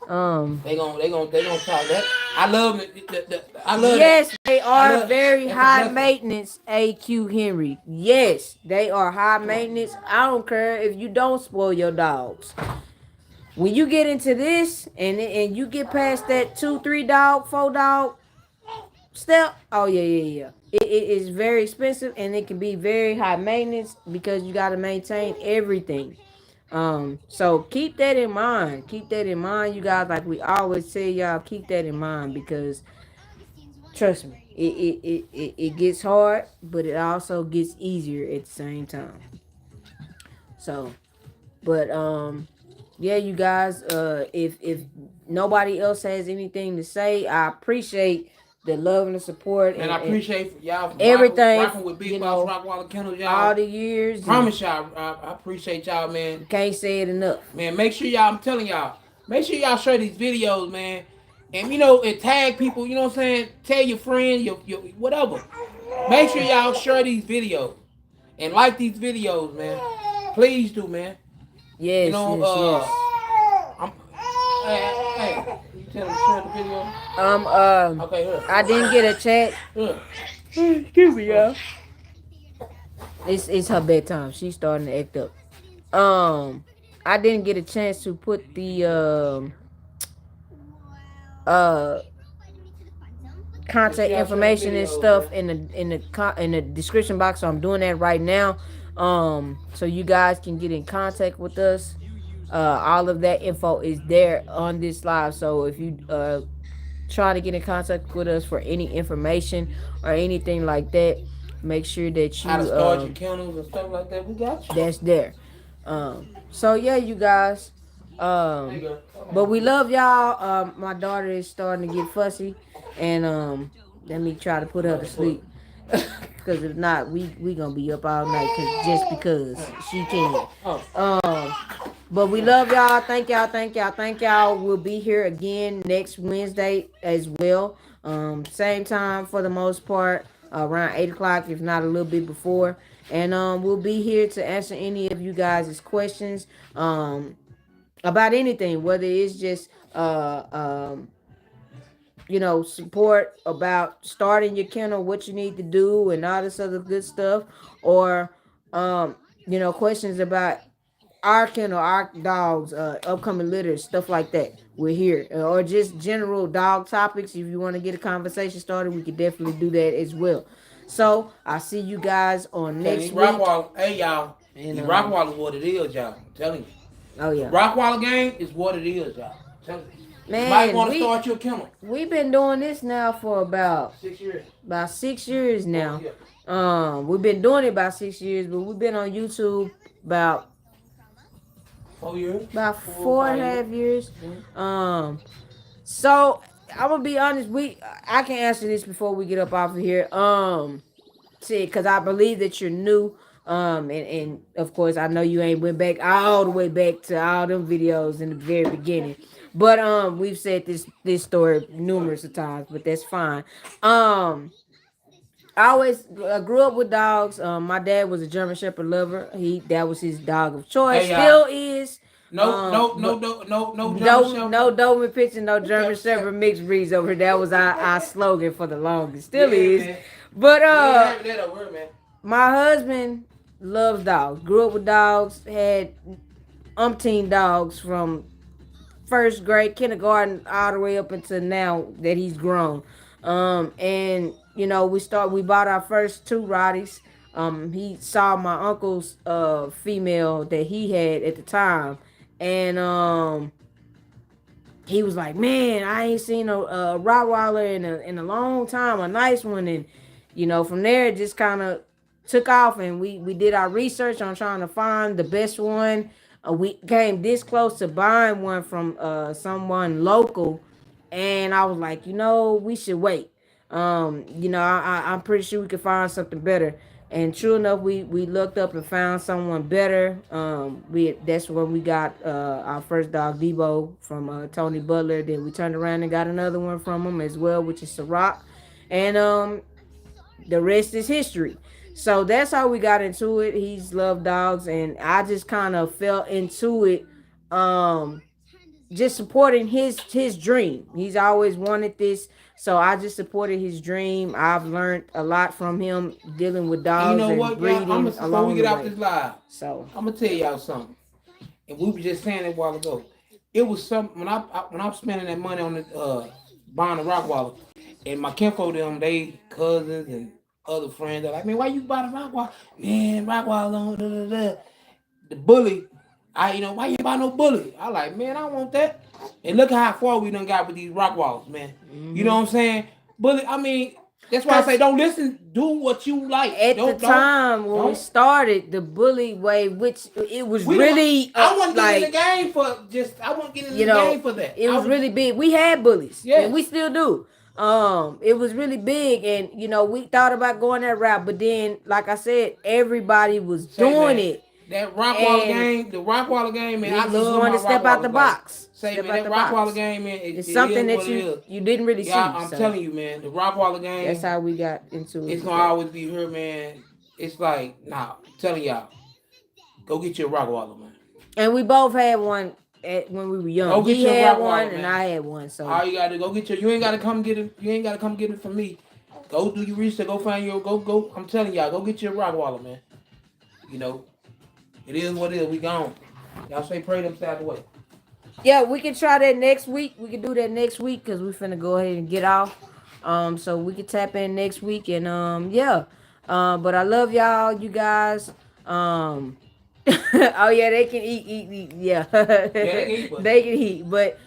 Um, They gonna talk that. I love it. I love that. yes, they I are love very that's a high blessing. maintenance, AQ Henry. Yes, they are high maintenance. I don't care if you don't spoil your dogs. When you get into this and you get past that 2, 3 dog, 4 dog step, oh yeah. It is very expensive and it can be very high maintenance because you got to maintain everything. So keep that in mind. Keep that in mind, you guys. Like we always say, y'all keep that in mind because trust me, it gets hard, but it also gets easier at the same time. So, but yeah, you guys. If nobody else has anything to say, I appreciate the love and the support Man, I and appreciate y'all everything. rocking with You Big Boss know, Rottweiler Kennels, all y'all. the years, and Promise y'all, I appreciate y'all, man. can't say it enough. Man, make sure y'all. I'm telling y'all, make sure y'all share these videos, man. And and tag people. You know what I'm saying? Tell your friends, your whatever. Make sure y'all share these videos and like these videos, man. Please do, man. You Yes, know, yes, yes. I'm. Hey, you tell them to share the video. Um, um, Okay, I didn't get a chance. here. Excuse me, Here. y'all. It's her bedtime. She's starting to act up. I didn't get a chance to put the uh Make sure contact y'all share the information and videos, stuff man. in the description box. So I'm doing that right now. So you guys can get in contact with us. All of that info is there on this live. So if you try to get in contact with us for any information or anything like that, make sure that How to you start your kennels and stuff like that. We got you. that's there. So yeah, you guys. Hey, Um, girl. but we love y'all. My daughter is starting to get fussy, and let me try to put her to sleep. Cause if not, we gonna be up all night. Cause just because she can. Oh, Um, but we love y'all. Thank y'all. We'll be here again next Wednesday as well. Same time for the most part, around 8 o'clock, if not a little bit before. And we'll be here to answer any of you guys' questions about anything, whether it's just support about starting your kennel, what you need to do, and all this other good stuff, or questions about our kennel, our dogs, upcoming litters, stuff like that. We're here, or just general dog topics. If you want to get a conversation started, we could definitely do that as well. So I see you guys on telling next you, week, Rockwall. Hey, y'all. and The Rockwall is what it is, y'all. I'm telling you. oh The yeah, Rockwall game is what it is, y'all. I'm telling you. You might man, want to start your kennel. we've been doing this now for 6 years. about 6 years Oh, now. yeah. We've been doing it about 6 years, but we've been on YouTube about 4 years. about Four or four and five a years. half years. Mm-hmm. So I'm gonna be honest. I can answer this before we get up off of here. See, because I believe that you're new. And of course I know you ain't went back all the way back to all them videos in the very beginning. But we've said this story numerous of times, but that's fine. I always grew up with dogs. My dad was a German Shepherd lover. That was his dog of choice. Hey, y'all. Still is. But No German no Shepherd. Doberman Pinscher, no German Okay. Shepherd mixed breeds over here. That was our slogan for the longest. Still Yeah, is. man. But We ain't having that over here, man. my husband loves dogs. Grew up with dogs. Had umpteen dogs from first grade, kindergarten, all the way up until now that he's grown. And we bought our first two Rotties. He saw my uncle's female that he had at the time, and he was like, "Man, I ain't seen a Rottweiler in a long time, a nice one." And from there it just kind of took off, and we did our research on trying to find the best one. We came this close to buying one from someone local, and I was like, we should wait. I'm pretty sure we could find something better. And true enough, we looked up and found someone better. We That's when we got our first dog, Debo, from Tony Butler. Then we turned around and got another one from him as well, which is Ciroc. And the rest is history. So that's how we got into it. He's loved dogs, and I just kind of fell into it. Um, just supporting his dream. He's always wanted this, so I just supported his dream. I've learned a lot from him dealing with And you dogs know and what, y'all? breeding Before we along get the off way. this live, So I'm gonna tell y'all something. And we were just saying it a while ago. It was something when I'm spending that money on the buying the Rottweiler, and my kinfolk them, they cousins and other friends are like, man, why you buy the Rottweiler? Man, Rottweiler, da, da, da. The bully. Why you buy no bully? I like, man, I want that. And look how far we done got with these Rockwalls, man. You know what I'm saying? Bully, I mean, that's why I say because don't listen. Do what you like. at the time when we Don't. started the bully wave, which it was We didn't. really I wasn't getting in the like, game for just. I wasn't getting in the game for that. it I was was. really big. We had bullies, and we Yes. still do. It was really big, and we thought about going that route, but then, like I said, everybody was Say, doing man, it, that Rockwaller and game, the Rockwaller game, man, we I just love wanted my to step out the Rockwallers. Like, box, say, step man, out that the Rockwaller box. game, man, It's it something is that what it is. you didn't really Yeah, see, I'm so telling you, man, the Rockwaller that's game, how we got into it it's with gonna that. always be here, man. It's like, nah, I'm telling y'all, go get your Rockwaller, man. And we both had one when we were Go young. get He your had one, Rottweiler, and man. I had one. So All you gotta do, go get your. You ain't gotta come get it. You ain't gotta come get it from me. Go do your research. Go find your. Go. I'm telling y'all, go get your Rottweiler, man. You know, it is what it is. We gone. Y'all say pray them out the way. yeah, we can try that next week. We can do that next week because we finna go ahead and get off. So we can tap in next week, and yeah. But I love y'all, you guys. Oh yeah, they can eat. Yeah, Yeah, they can eat, but they can eat, but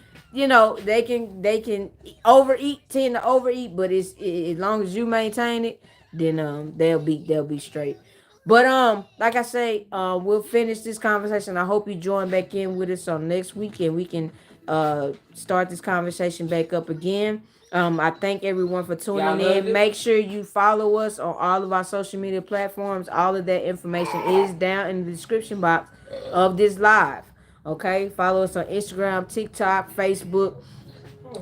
they can overeat, tend to overeat, but as long as you maintain it, then they'll be straight. But like I say, we'll finish this conversation. I hope you join back in with us on next week, and we can start this conversation back up again. I thank everyone for y'all tuning loved in. it. Make sure you follow us on all of our social media platforms. All of that information is down in the description box of this live. Okay, follow us on Instagram, TikTok, Facebook,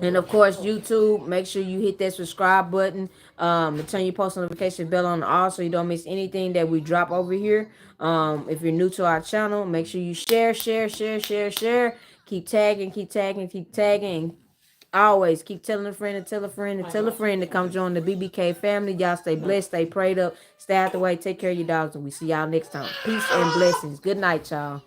and of course YouTube. Make sure you hit that subscribe button, and turn your post notification bell on all so you don't miss anything that we drop over here. If you're new to our channel, make sure you share. Keep tagging, and always keep telling a friend and tell a friend and tell a friend to come join the BBK family. Y'all stay blessed, stay prayed up, stay out the way, take care of your dogs, and we see y'all next time. Peace and blessings. Good night, y'all.